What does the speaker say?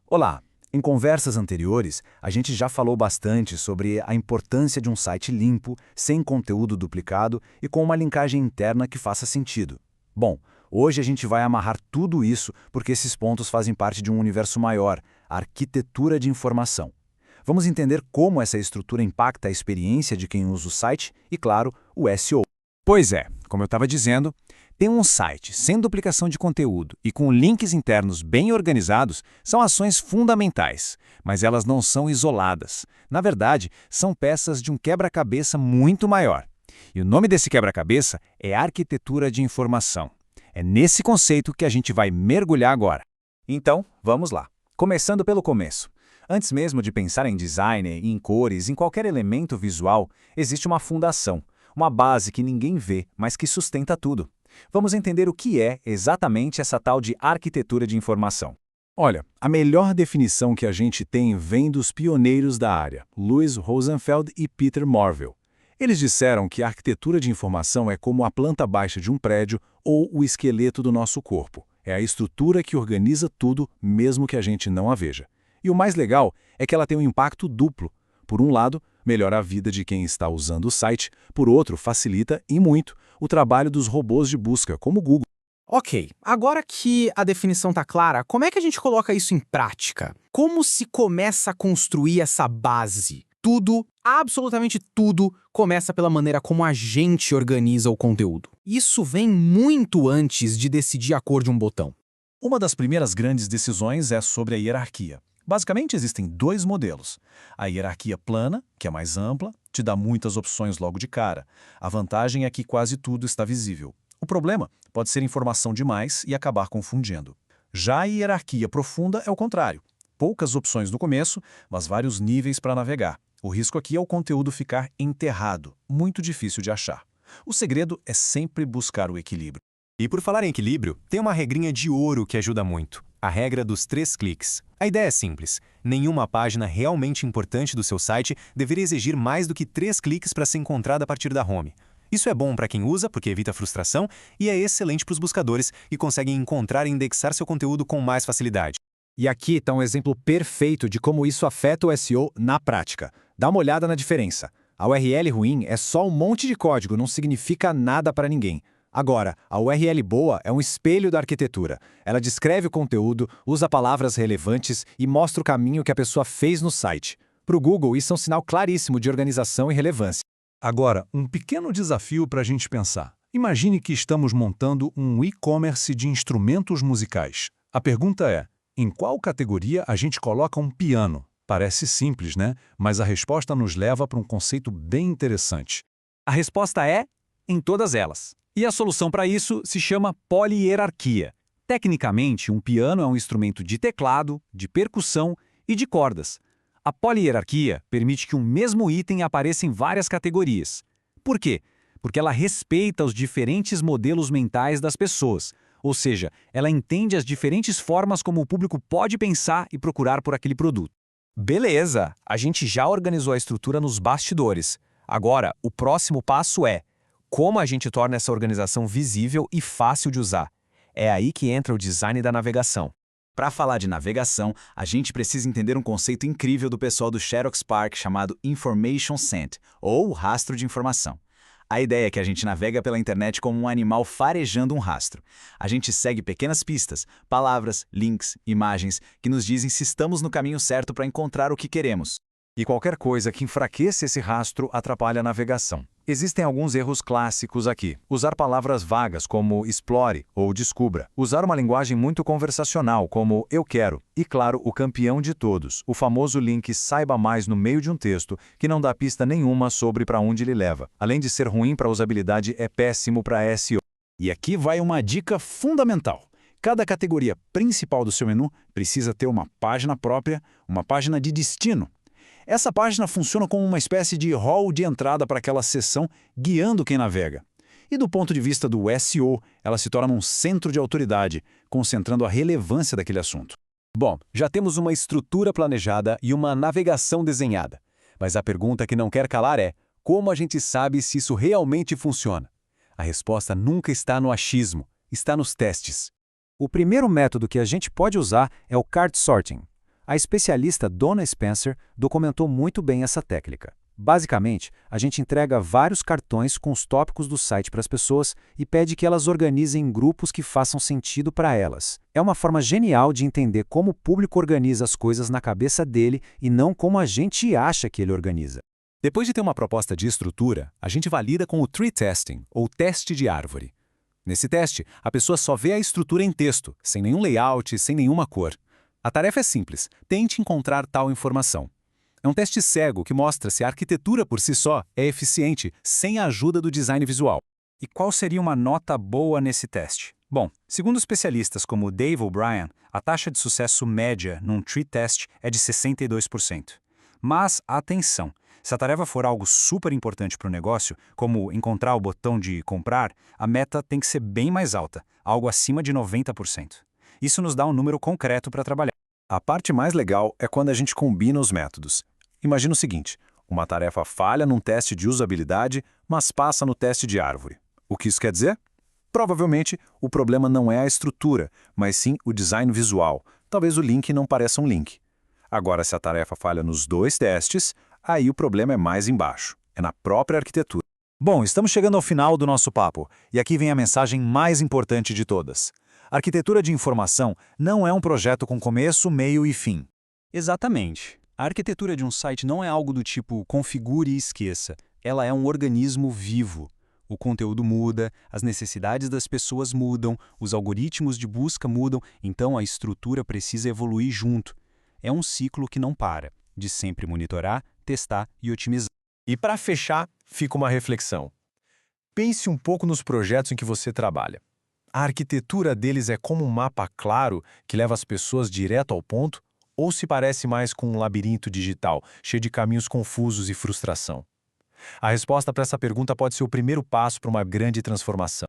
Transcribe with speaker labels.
Speaker 1: Olá! Em conversas anteriores, a gente já falou bastante sobre a importância de um site limpo, sem conteúdo duplicado e com uma linkagem interna que faça sentido. Bom, hoje a gente vai amarrar tudo isso porque esses pontos fazem parte de um universo maior, a arquitetura de informação. Vamos entender como essa estrutura impacta a experiência de quem usa o site e, claro, o SEO.
Speaker 2: Pois é, como eu estava dizendo, ter um site sem duplicação de conteúdo e com links internos bem organizados são ações fundamentais, mas elas não são isoladas. Na verdade, são peças de um quebra-cabeça muito maior. E o nome desse quebra-cabeça é arquitetura de informação. É nesse conceito que a gente vai mergulhar agora.
Speaker 1: Então, vamos lá. Começando pelo começo. Antes mesmo de pensar em design, em cores, em qualquer elemento visual, existe uma fundação, uma base que ninguém vê, mas que sustenta tudo. Vamos entender o que é exatamente essa tal de arquitetura de informação.
Speaker 3: Olha, a melhor definição que a gente tem vem dos pioneiros da área, Louis Rosenfeld e Peter Marvell. Eles disseram que a arquitetura de informação é como a planta baixa de um prédio ou o esqueleto do nosso corpo. É a estrutura que organiza tudo, mesmo que a gente não a veja. E o mais legal é que ela tem um impacto duplo. Por um lado, melhora a vida de quem está usando o site, por outro, facilita, e muito, o trabalho dos robôs de busca, como o Google.
Speaker 4: Ok, agora que a definição está clara, como é que a gente coloca isso em prática? Como se começa a construir essa base? Tudo, absolutamente tudo, começa pela maneira como a gente organiza o conteúdo. Isso vem muito antes de decidir a cor de um botão.
Speaker 3: Uma das primeiras grandes decisões é sobre a hierarquia. Basicamente, existem dois modelos. A hierarquia plana, que é mais ampla, te dá muitas opções logo de cara. A vantagem é que quase tudo está visível. O problema pode ser informação demais e acabar confundindo. Já a hierarquia profunda é o contrário. Poucas opções no começo, mas vários níveis para navegar. O risco aqui é o conteúdo ficar enterrado, muito difícil de achar. O segredo é sempre buscar o equilíbrio.
Speaker 2: E por falar em equilíbrio, tem uma regrinha de ouro que ajuda muito. A regra dos 3 cliques. A ideia é simples. Nenhuma página realmente importante do seu site deveria exigir mais do que 3 cliques para ser encontrada a partir da home. Isso é bom para quem usa, porque evita frustração, e é excelente para os buscadores, que conseguem encontrar e indexar seu conteúdo com mais facilidade.
Speaker 1: E aqui está um exemplo perfeito de como isso afeta o SEO na prática. Dá uma olhada na diferença. A URL ruim é só um monte de código, não significa nada para ninguém. Agora, a URL boa é um espelho da arquitetura. Ela descreve o conteúdo, usa palavras relevantes e mostra o caminho que a pessoa fez no site. Para o Google, isso é um sinal claríssimo de organização e relevância.
Speaker 3: Agora, um pequeno desafio para a gente pensar. Imagine que estamos montando um e-commerce de instrumentos musicais. A pergunta é, em qual categoria a gente coloca um piano? Parece simples, né? Mas a resposta nos leva para um conceito bem interessante.
Speaker 2: A resposta é em todas elas. E a solução para isso se chama polihierarquia. Tecnicamente, um piano é um instrumento de teclado, de percussão e de cordas. A polihierarquia permite que um mesmo item apareça em várias categorias. Por quê? Porque ela respeita os diferentes modelos mentais das pessoas, ou seja, ela entende as diferentes formas como o público pode pensar e procurar por aquele produto. Beleza, a gente já organizou a estrutura nos bastidores. Agora, o próximo passo é como a gente torna essa organização visível e fácil de usar. É aí que entra o design da navegação.
Speaker 1: Para falar de navegação, a gente precisa entender um conceito incrível do pessoal do Xerox PARC chamado Information Scent, ou rastro de informação. A ideia é que a gente navega pela internet como um animal farejando um rastro. A gente segue pequenas pistas, palavras, links, imagens, que nos dizem se estamos no caminho certo para encontrar o que queremos.
Speaker 3: E qualquer coisa que enfraqueça esse rastro atrapalha a navegação. Existem alguns erros clássicos aqui. Usar palavras vagas como explore ou descubra. Usar uma linguagem muito conversacional como eu quero. E claro, o campeão de todos, o famoso link saiba mais no meio de um texto que não dá pista nenhuma sobre para onde ele leva. Além de ser ruim para a usabilidade, é péssimo para SEO. E aqui vai uma dica fundamental. Cada categoria principal do seu menu precisa ter uma página própria, uma página de destino. Essa página funciona como uma espécie de hall de entrada para aquela seção, guiando quem navega. E do ponto de vista do SEO, ela se torna um centro de autoridade, concentrando a relevância daquele assunto.
Speaker 2: Bom, já temos uma estrutura planejada e uma navegação desenhada. Mas a pergunta que não quer calar é, como a gente sabe se isso realmente funciona? A resposta nunca está no achismo, está nos testes. O primeiro método que a gente pode usar é o cart sorting.
Speaker 1: A especialista Donna Spencer documentou muito bem essa técnica. Basicamente, a gente entrega vários cartões com os tópicos do site para as pessoas e pede que elas organizem em grupos que façam sentido para elas. É uma forma genial de entender como o público organiza as coisas na cabeça dele e não como a gente acha que ele organiza.
Speaker 2: Depois de ter uma proposta de estrutura, a gente valida com o tree testing, ou teste de árvore. Nesse teste, a pessoa só vê a estrutura em texto, sem nenhum layout, sem nenhuma cor. A tarefa é simples: tente encontrar tal informação. É um teste cego que mostra se a arquitetura por si só é eficiente, sem a ajuda do design visual. E qual seria uma nota boa nesse teste? Bom, segundo especialistas como Dave O'Brien, a taxa de sucesso média num tree test é de 62%. Mas, atenção, se a tarefa for algo super importante para o negócio, como encontrar o botão de comprar, a meta tem que ser bem mais alta, algo acima de 90%. Isso nos dá um número concreto para trabalhar.
Speaker 3: A parte mais legal é quando a gente combina os métodos. Imagina o seguinte: uma tarefa falha num teste de usabilidade, mas passa no teste de árvore. O que isso quer dizer? Provavelmente, o problema não é a estrutura, mas sim o design visual. Talvez o link não pareça um link. Agora, se a tarefa falha nos dois testes, aí o problema é mais embaixo. É na própria arquitetura.
Speaker 2: Bom, estamos chegando ao final do nosso papo, e aqui vem a mensagem mais importante de todas. A arquitetura de informação não é um projeto com começo, meio e fim. Exatamente. A arquitetura de um site não é algo do tipo configure e esqueça. Ela é um organismo vivo. O conteúdo muda, as necessidades das pessoas mudam, os algoritmos de busca mudam, então a estrutura precisa evoluir junto. É um ciclo que não para, de sempre monitorar, testar e otimizar.
Speaker 3: E para fechar, fica uma reflexão. Pense um pouco nos projetos em que você trabalha. A arquitetura deles é como um mapa claro que leva as pessoas direto ao ponto, ou se parece mais com um labirinto digital, cheio de caminhos confusos e frustração? A resposta para essa pergunta pode ser o primeiro passo para uma grande transformação.